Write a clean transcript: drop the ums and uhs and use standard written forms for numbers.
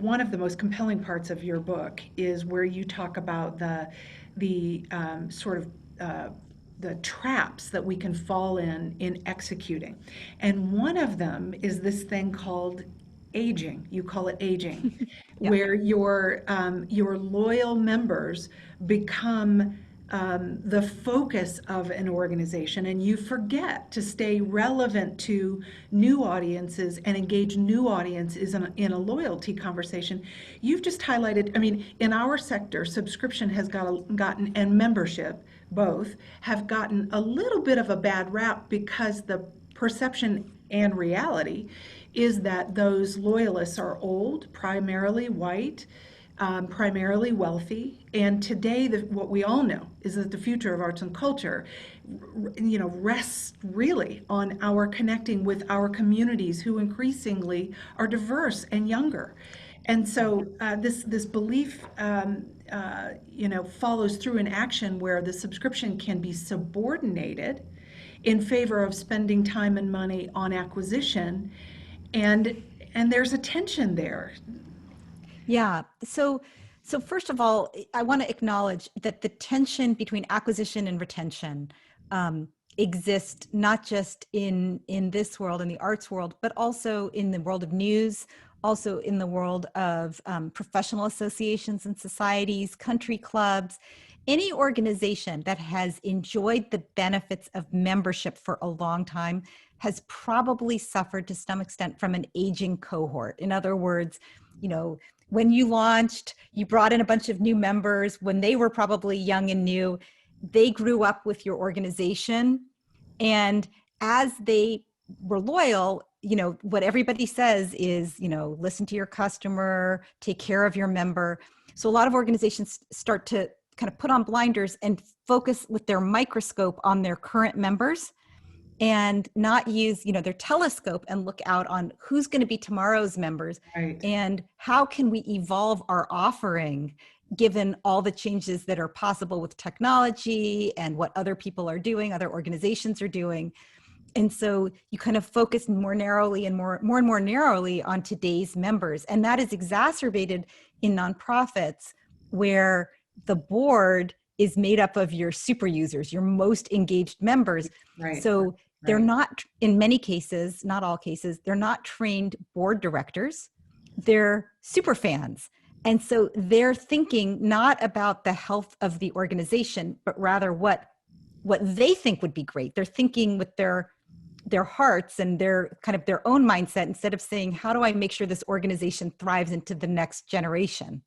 one of the most compelling parts of your book is where you talk about the sort of the traps that we can fall in executing. And one of them is this thing called aging. You call it aging, Yeah. where your loyal members become the focus of an organization, and you forget to stay relevant to new audiences and engage new audiences in a loyalty conversation. You've just highlighted, I mean, in our sector, subscription has gotten, and membership both, have gotten a little bit of a bad rap because the perception and reality is that those loyalists are old, primarily white, primarily wealthy. And today, what we all know is that the future of arts and culture, rests really on our connecting with our communities who increasingly are diverse and younger. And so this belief, follows through in action where the subscription can be subordinated in favor of spending time and money on acquisition, and there's a tension there. Yeah. So first of all, I want to acknowledge that the tension between acquisition and retention exists not just in this world, in the arts world, but also in the world of news, also in the world of professional associations and societies, country clubs. Any organization that has enjoyed the benefits of membership for a long time has probably suffered to some extent from an aging cohort. In other words, when you launched, you brought in a bunch of new members. When they were probably young and new, they grew up with your organization. And as they were loyal, what everybody says is, listen to your customer, take care of your member. So a lot of organizations start to kind of put on blinders and focus with their microscope on their current members and not use, their telescope and look out on who's going to be tomorrow's members. Right. And how can we evolve our offering given all the changes that are possible with technology and what other people are doing, other organizations are doing. And so you kind of focus more narrowly and more and more narrowly on today's members. And that is exacerbated in nonprofits where the board is made up of your super users, your most engaged members. Right. So they're Right. not, in many cases, not all cases, they're not trained board directors. They're super fans. And so they're thinking not about the health of the organization, but rather what they think would be great. They're thinking with their hearts and their own mindset, instead of saying, how do I make sure this organization thrives into the next generation?